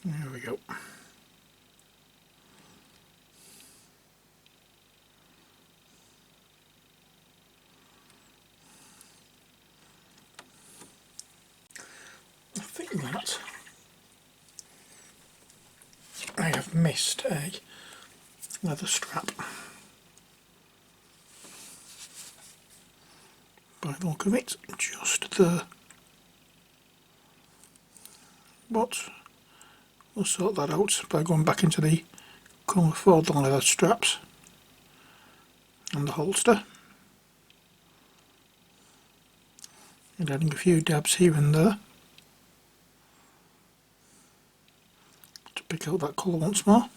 There we go. I think that I have missed a leather strap. By the look of it, just there. But we'll sort that out by going back into the colour for the leather straps and the holster, and adding a few dabs here and there to pick out that colour once more.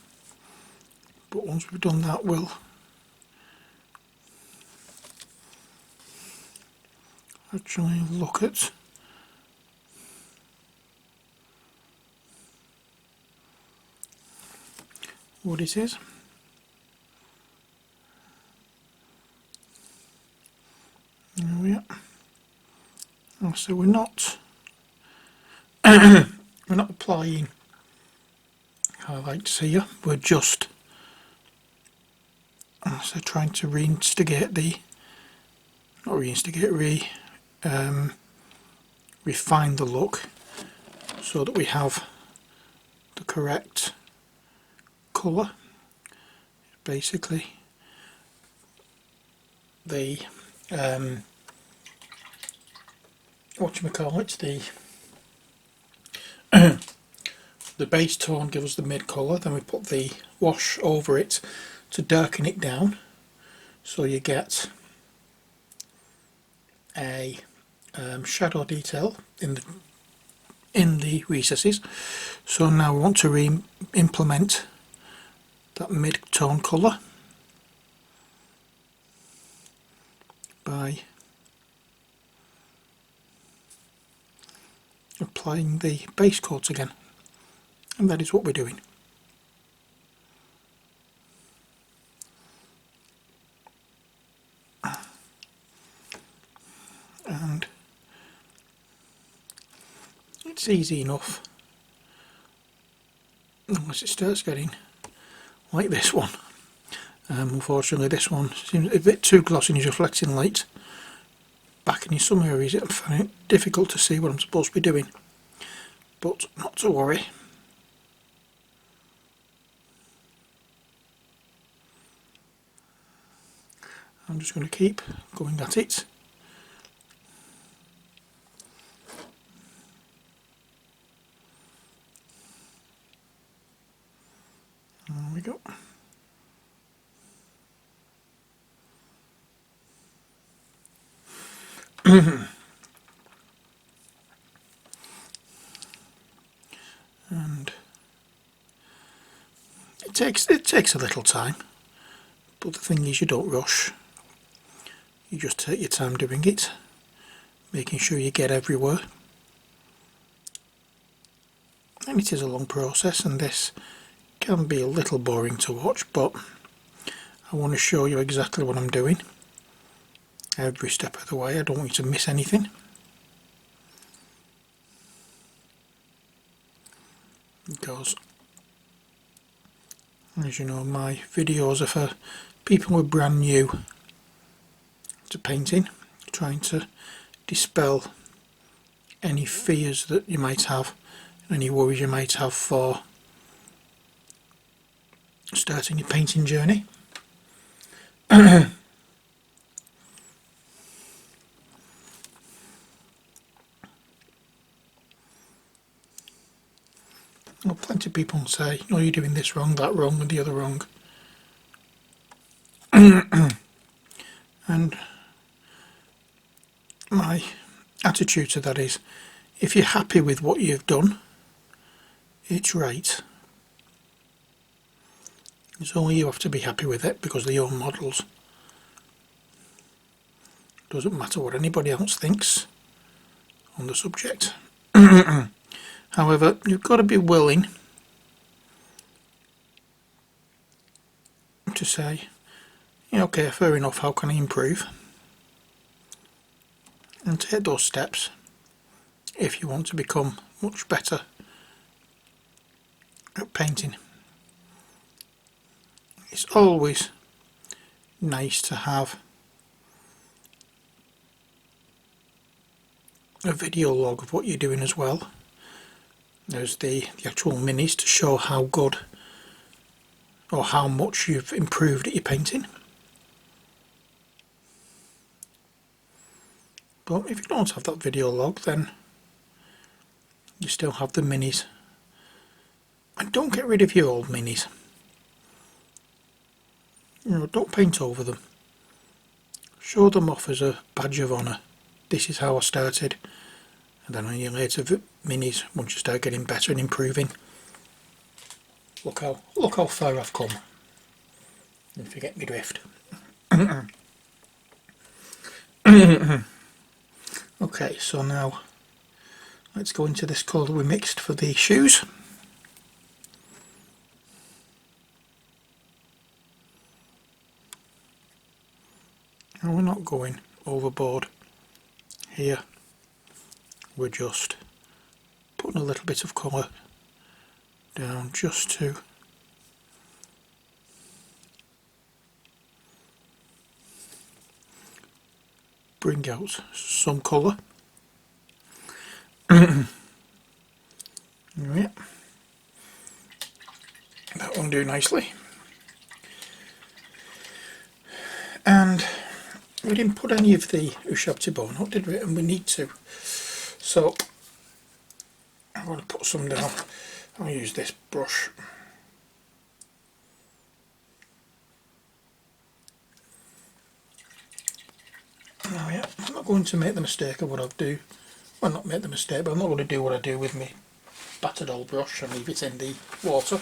But once we've done that, we'll actually look at what it is. There we are. So we're not we're not applying highlights here. We're just trying to reinstigate refine the look so that we have the correct colour. Basically, the the base tone gives us the mid colour, then we put the wash over it to darken it down, so you get a shadow detail in the recesses. So now we want to implement that mid-tone colour by applying the base coat again, and that is what we're doing. And it's easy enough unless it starts getting like this one. Unfortunately this one seems a bit too glossy and is reflecting light back in some areas. I'm finding it difficult to see what I'm supposed to be doing, but not to worry. I'm just going to keep going at it. There we go. And it takes a little time, but the thing is, you don't rush. You just take your time doing it, making sure you get everywhere. And it is a long process, and this can be a little boring to watch, but I want to show you exactly what I'm doing every step of the way. I don't want you to miss anything, because as you know, my videos are for people who are brand new to painting, trying to dispel any fears that you might have, any worries you might have for starting your painting journey. Well, plenty of people say, "No, you're doing this wrong, that wrong, and the other wrong." And my attitude to that is, if you're happy with what you've done, it's right. It's only you have to be happy with it, because they're your models. Doesn't matter what anybody else thinks on the subject. However, you've got to be willing to say, yeah, okay, fair enough, how can I improve? And take those steps if you want to become much better at painting. It's always nice to have a video log of what you're doing as well. There's the actual minis to show how good or how much you've improved at your painting. But if you don't have that video log, then you still have the minis. And don't get rid of your old minis. You know, don't paint over them. Show them off as a badge of honour. This is how I started. And then on your later minis, once you start getting better and improving, look how far I've come. If you get me drift. Okay, so now let's go into this colour we mixed for the shoes. And we're not going overboard here. We're just putting a little bit of colour down just to bring out some colour. Yeah. That won't do nicely. And we didn't put any of the Ushabti bone out, did we? And we need to. So I'm going to put some down. I'll use this brush. Oh yeah, I'm not going to make the mistake of what I'll do. Well, not make the mistake, but I'm not going to do what I do with my battered old brush and leave it in the water.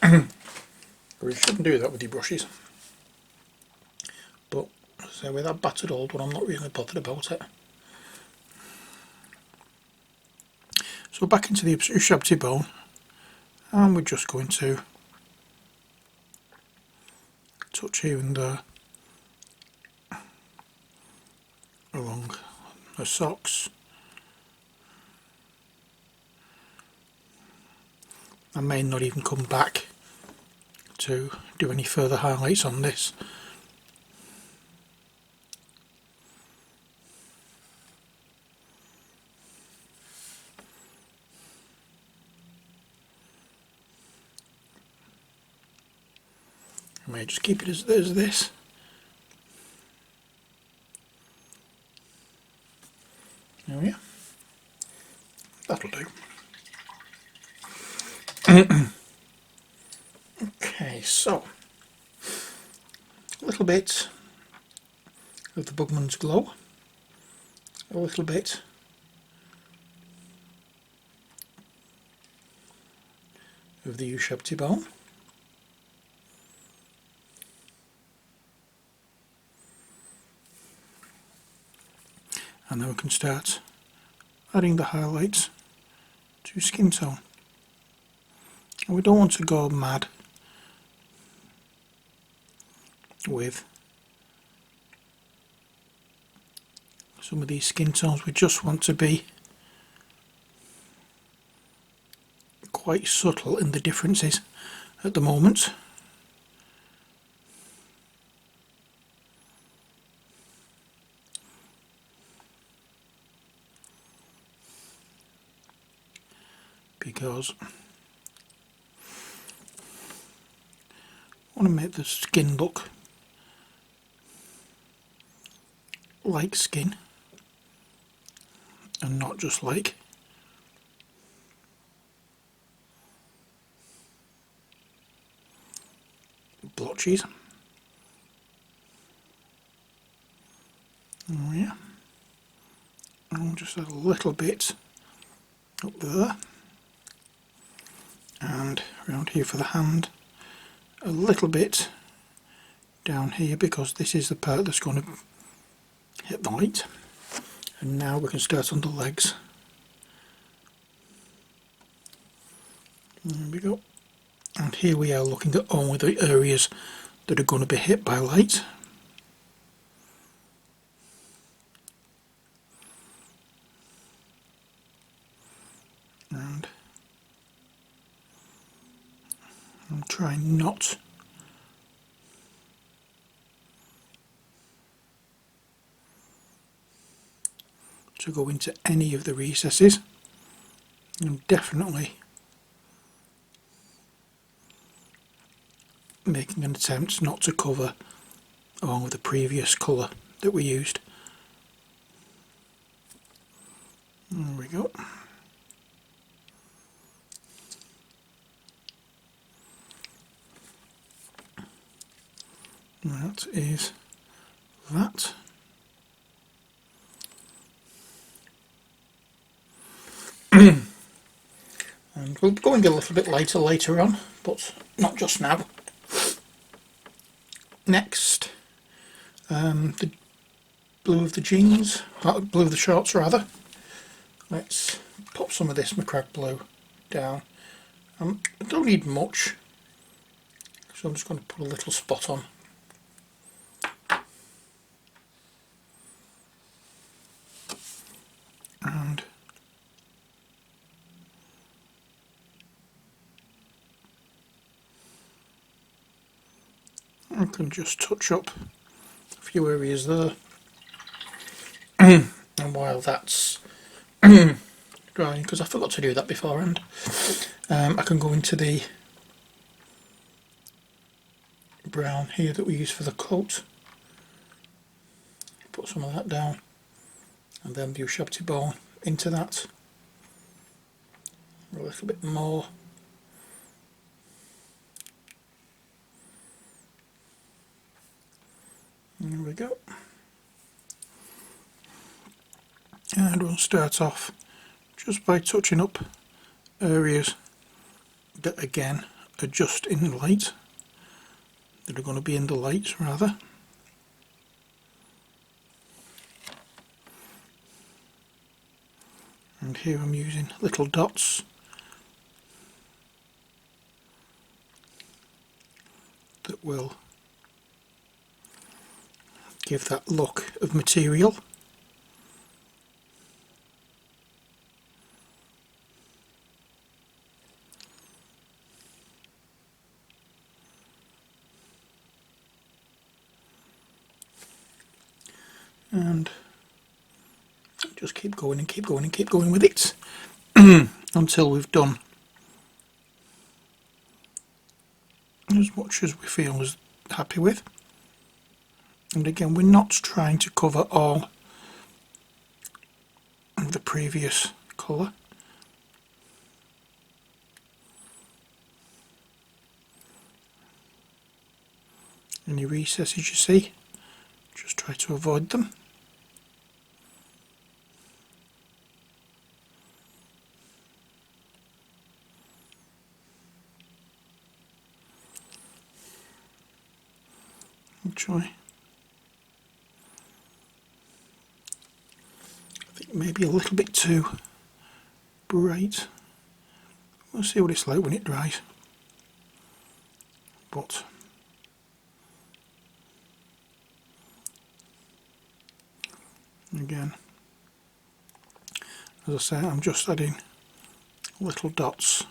You shouldn't do that with your brushes. But so with that battered old one, I'm not really bothered about it. So back into the Ushabti bone, and we're just going to touch here and there along the socks. I may not even come back to do any further highlights on this. I may just keep it as this. Oh yeah, that'll do. Okay, so a little bit of the Bugman's Glow, a little bit of the Ushabti bone, and then we can start adding the highlights to skin tone. And we don't want to go mad with some of these skin tones. We just want to be quite subtle in the differences at the moment. Because I want to make the skin look like skin and not just like blotches. Oh yeah, and just a little bit up there, and around here for the hand, a little bit down here because this is the part that's going to hit the light. And now we can start on the legs. There we go. And here we are looking at only the areas that are going to be hit by light. And I'm trying not to go into any of the recesses. I'm definitely making an attempt not to cover all of the previous colour that we used. There we go. That is that. And we'll go and get a little bit lighter later on, but not just now. Next, the blue of the jeans, blue of the shorts rather. Let's pop some of this McCrag blue down. I don't need much, so I'm just going to put a little spot on. And I can just touch up a few areas there. And while that's drying, because I forgot to do that beforehand, I can go into the brown here that we use for the coat. Put some of that down, and then the Ushabti bone into that. A little bit more. There we go. And we'll start off just by touching up areas that again are just in light, that are going to be in the lights rather. And here I'm using little dots that will give that look of material. And just keep going and keep going and keep going with it until we've done as much as we feel is happy with. And again, we're not trying to cover all of the previous colour. Any recesses you see, just try to avoid them. Actually, I think maybe a little bit too bright. We'll see what it's like when it dries. But again, as I say, I'm just adding little dots.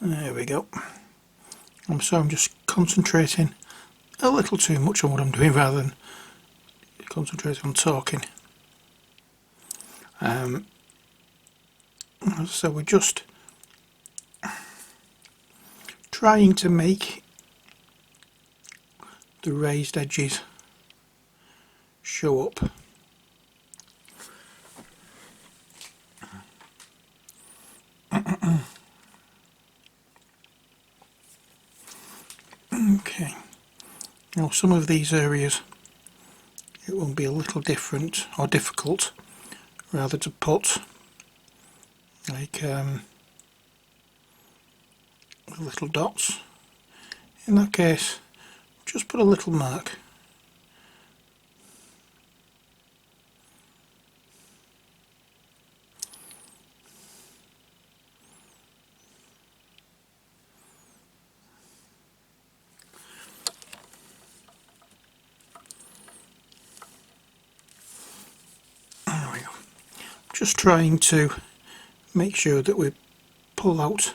There we go. I'm just concentrating a little too much on what I'm doing rather than concentrating on talking. So we're just trying to make the raised edges show up. Okay, now some of these areas it will be a little different or difficult rather to put like little dots. In that case, just put a little mark. just trying to make sure that we pull out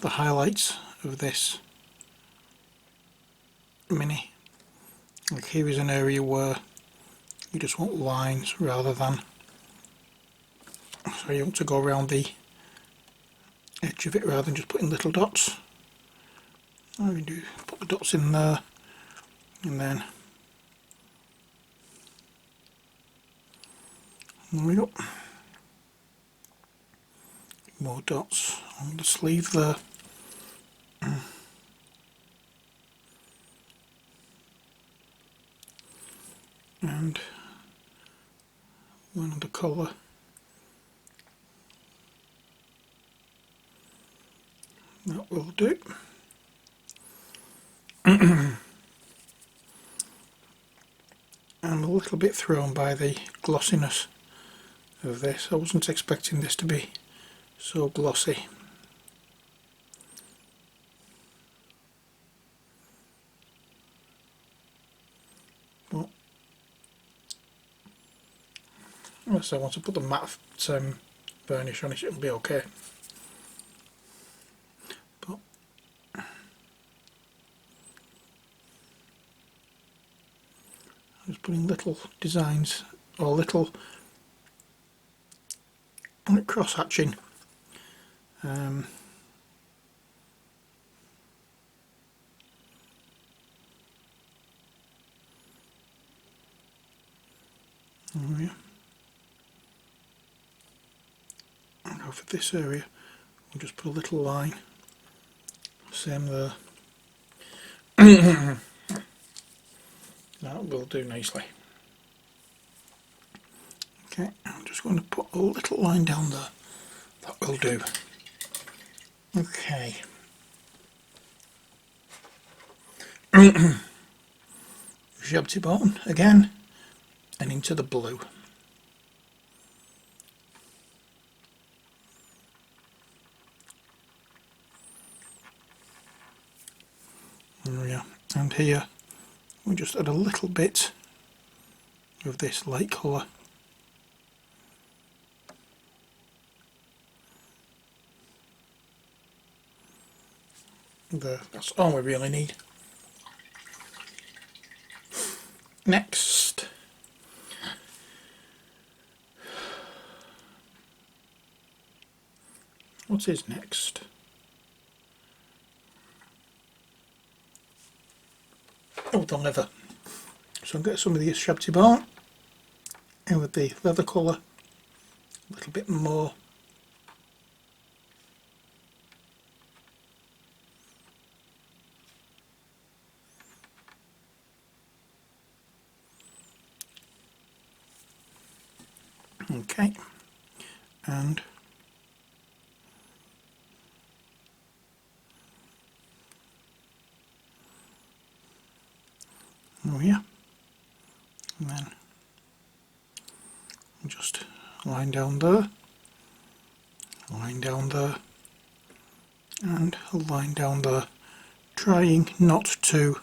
the highlights of this mini. Like here is an area where you just want lines rather than, so you want to go around the edge of it rather than just putting little dots. All you do, put the dots in there, and then there we go. More dots on the sleeve there. And one of the colour. That will do. I'm a little bit thrown by the glossiness of this. I wasn't expecting this to be so glossy. But unless I want to put the matte varnish on it, it'll be okay. But I'm just putting little designs or little cross hatching. Oh yeah. And now for this area, we'll just put a little line. Same there. That will do nicely. Okay, I'm just going to put a little line down there. That will do. Okay. Shabty bottom again, and into the blue. There we are. And here we just add a little bit of this light colour. There, that's all we really need. Next, what is next? Oh, the leather. So I'll get some of the Shabty bone and with the leather colour a little bit more. Okay, and oh yeah, and then just line down there, line down there, and a line down there, trying not to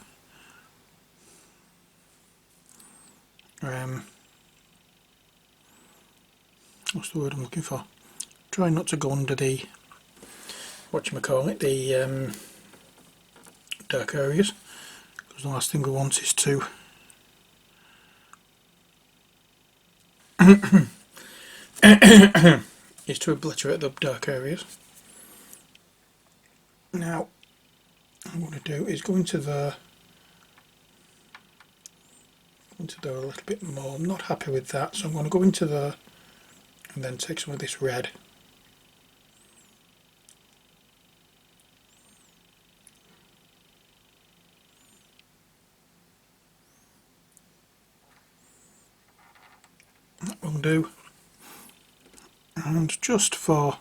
what's the word I'm looking for? Try not to go under the whatchamacallit, the dark areas, because the last thing we want is to obliterate the dark areas. Now what I'm going to do is go into there a little bit more. I'm not happy with that, so I'm going to go into there and then take some of this red. That will do. And just for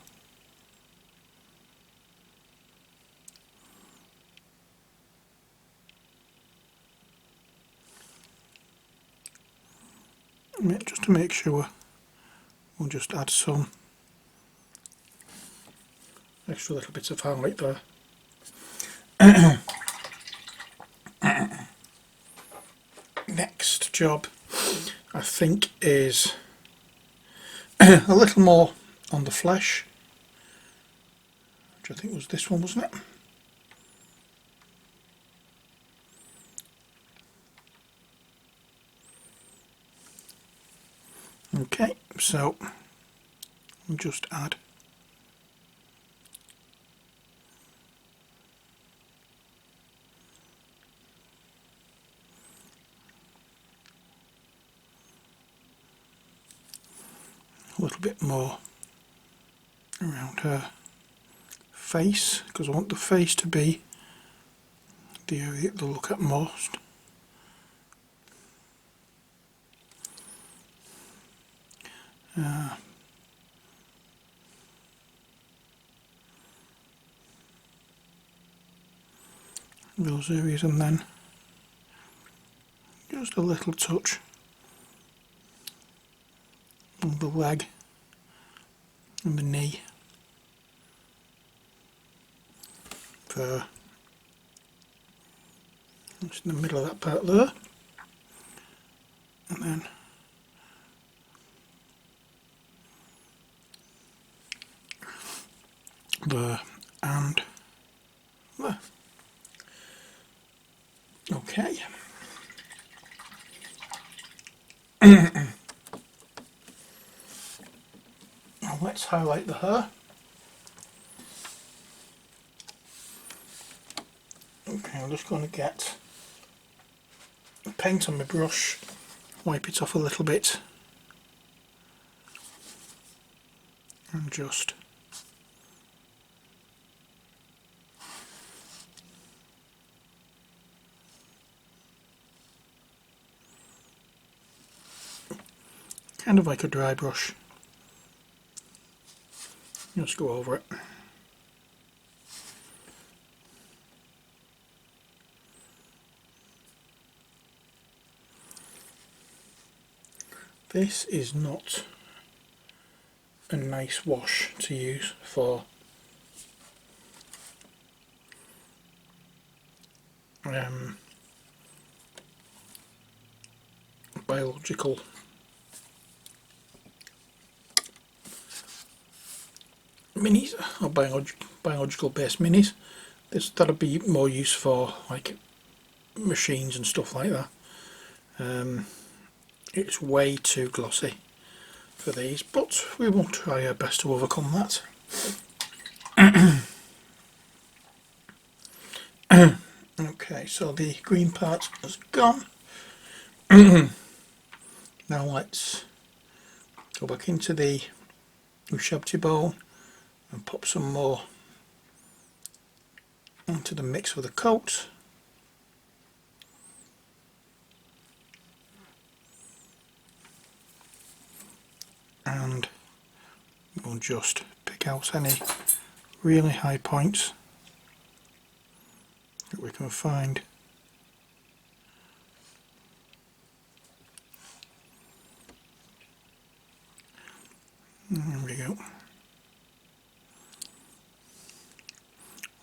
just to make sure, we'll just add some extra little bits of highlight there. Next job I think is a little more on the flesh, which I think was this one, wasn't it? Okay, so I'll just add a little bit more around her face, because I want the face to be the area to look at most. Those areas, and then just a little touch on the leg and the knee for just in the middle of that part there, and then there and there. Okay. Now let's highlight the hair. Okay, I'm just going to get paint on my brush, wipe it off a little bit, and just kind of like a dry brush, just go over it. This is not a nice wash to use for biological minis or biological based minis. That'd be more use for like machines and stuff like that. It's way too glossy for these, but we will try our best to overcome that. Okay, so the green part has gone. Now let's go back into the ushabti bowl and pop some more into the mix with the coat. And we'll just pick out any really high points that we can find. There we go.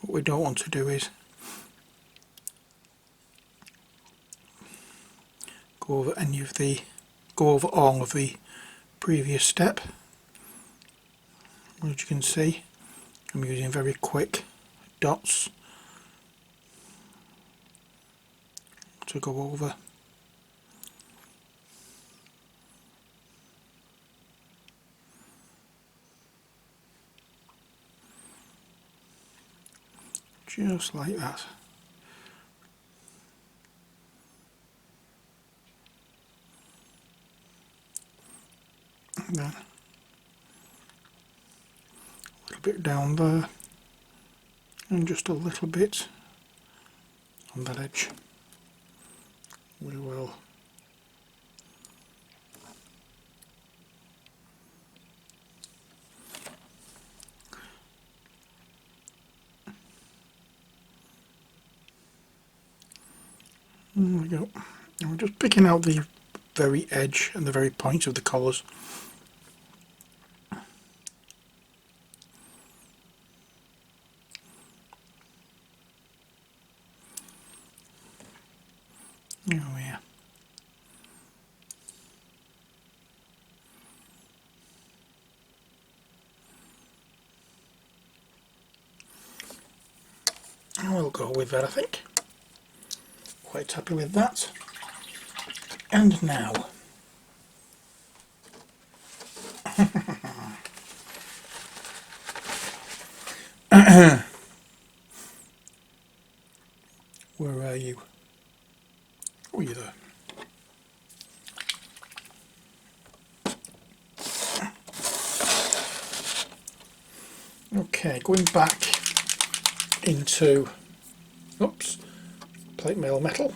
What we don't want to do is go over all of the previous step. As you can see, I'm using very quick dots to go over. Just like that. And then a little bit down there, and just a little bit on that edge. We will there we go. And we're just picking out the very edge and the very point of the collars. Oh yeah. I will go with that, I think. Quite happy with that. And now, where are you? Oh, you're there. Okay, going back into, oops, plate mail metal.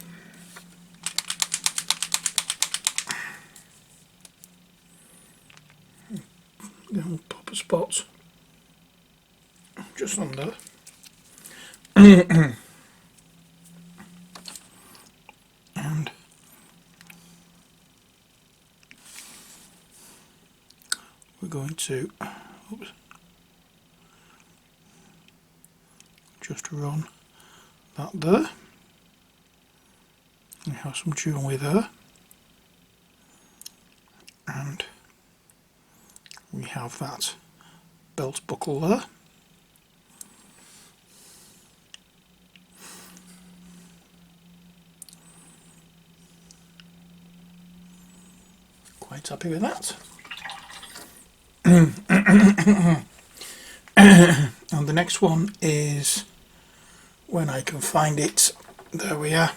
Little pop a spot just under. And we're going to, oops, just run that there. We have some jewellery there, and we have that belt buckle there. Quite happy with that. And the next one is, when I can find it, there we are.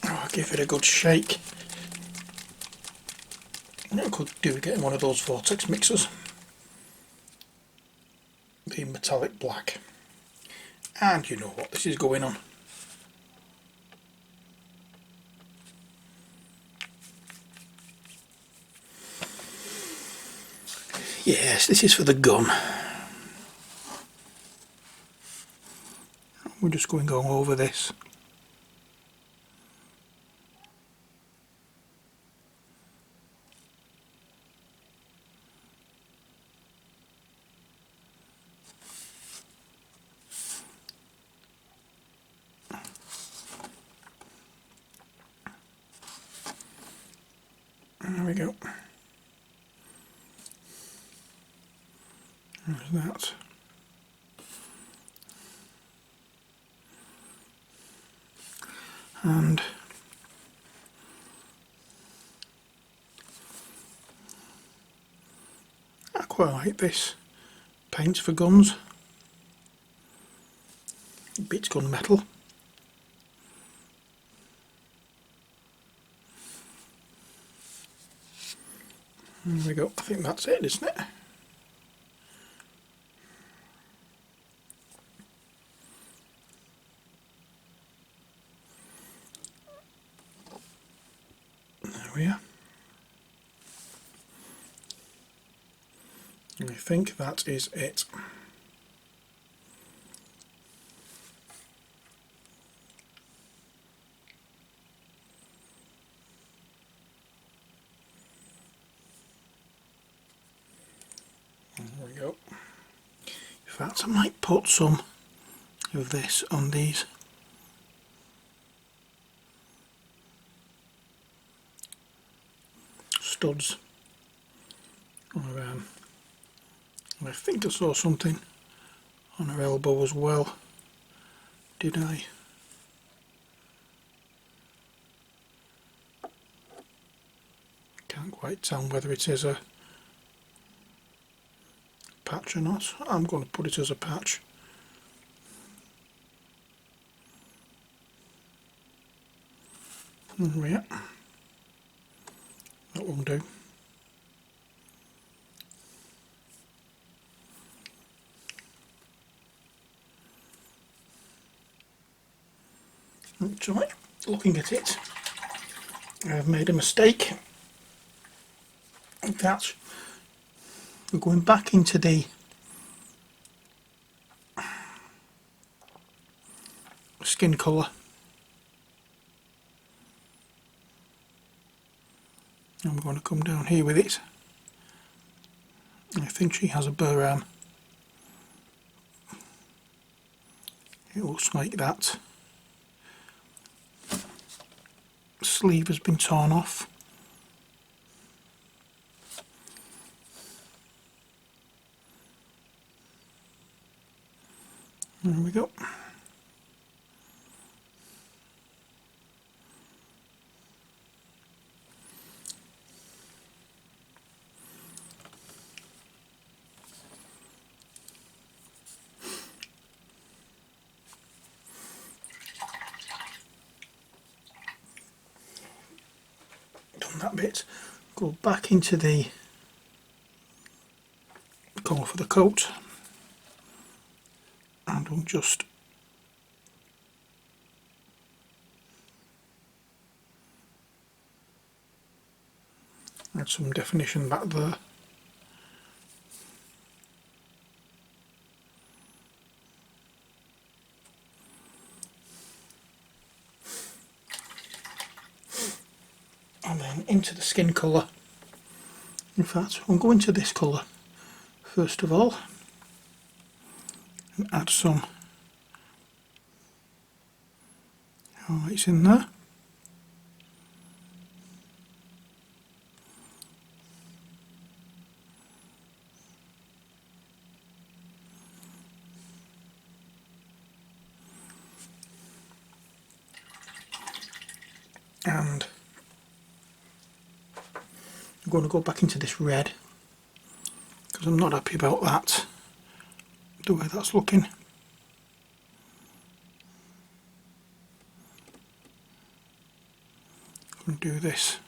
I'll give it a good shake. I could do getting one of those vortex mixers. The metallic black. And you know what this is going on. Yes, this is for the gun. We're just going to go over this. There we go. There's that. And I quite like this paint for guns. It beats gun metal. There we go. I think that's it, isn't it? There we are. I think that is it. There we go. In fact, I might put some of this on these. Studs. Or, I think I saw something on her elbow as well. Did I? Can't quite tell whether it is a patch or not. I'm going to put it as a patch. Yeah, that will do. Right, looking at it, I've made a mistake. That we're going back into the skin colour, and we're going to come down here with it. I think she has a burr arm It looks like that sleeve has been torn off. There we go. Done that bit. Go back into the colour for the coat, and we'll just add some definition back there. And then into the skin colour. In fact, I'll go into this colour first of all and add some highlights in there. And I'm going to go back into this red because I'm not happy about that, the way that's looking. I'm going to do this.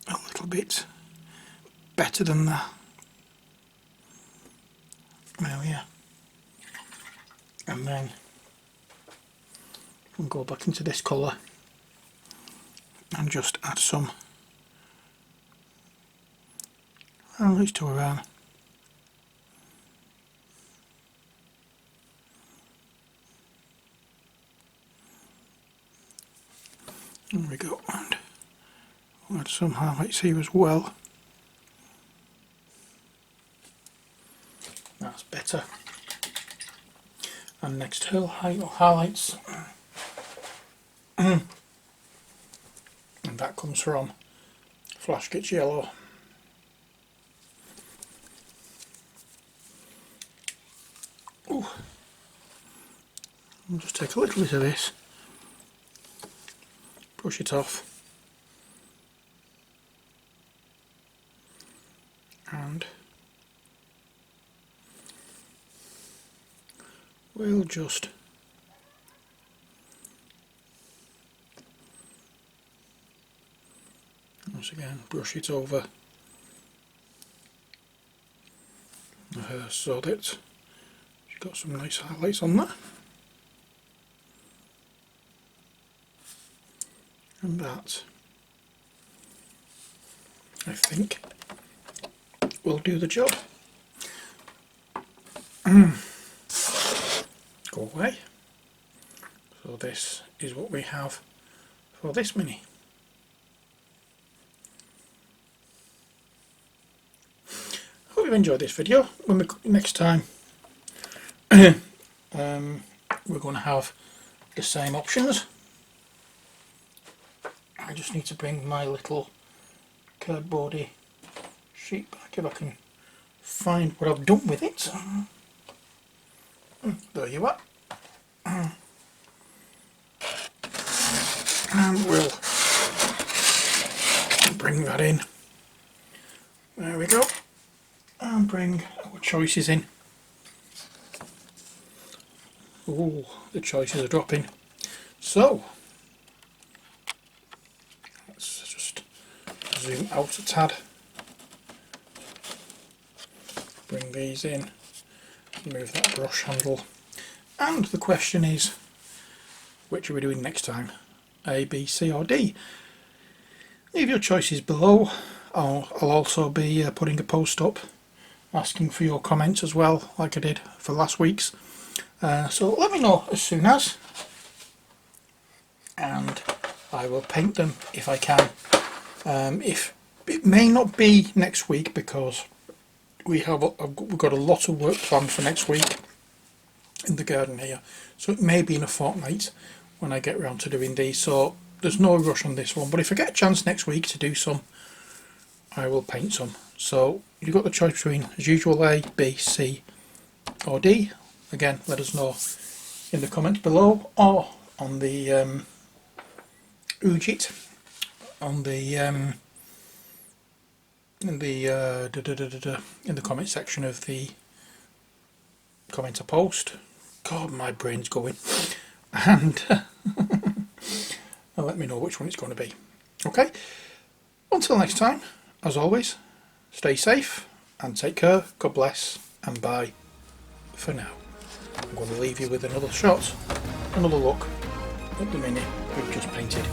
A little bit better than that. There we are. And then we'll go back into this colour and just add some highlights to around. There we go, and we'll add some highlights here as well. That's better. And next highlights, and that comes from Flash Gets Yellow. Ooh. I'll just take a little bit of this, brush it off, and we'll just once again brush it over her so that she's got some nice highlights on there. And that, I think, will do the job. Go away. So this is what we have for this mini. Hope you've enjoyed this video. When we next time we're going to have the same options. I just need to bring my little cardboardy sheet back if I can find what I've done with it. There you are. And we'll bring that in. There we go. And bring our choices in. Oh, the choices are dropping. So, let's just zoom out a tad. Bring these in. Move that brush handle. And the question is, which are we doing next time? A, B, C or D? Leave your choices below. I'll also be putting a post up asking for your comments as well, like I did for last week's. So let me know as soon as, and I will paint them if I can. If It may not be next week because we've got a lot of work planned for next week in the garden here, so it may be in a fortnight when I get round to doing these, so there's no rush on this one, but if I get a chance next week to do some, I will paint some. So you've got the choice between, as usual, A, B, C or D. Again, let us know in the comments below or on the Ujit, on the in the comment section of the commenter post. God, my brain's going. And let me know which one it's going to be. Okay, until next time, as always, stay safe and take care. God bless and bye for now. I'm going to leave you with another shot, another look at the mini we've just painted.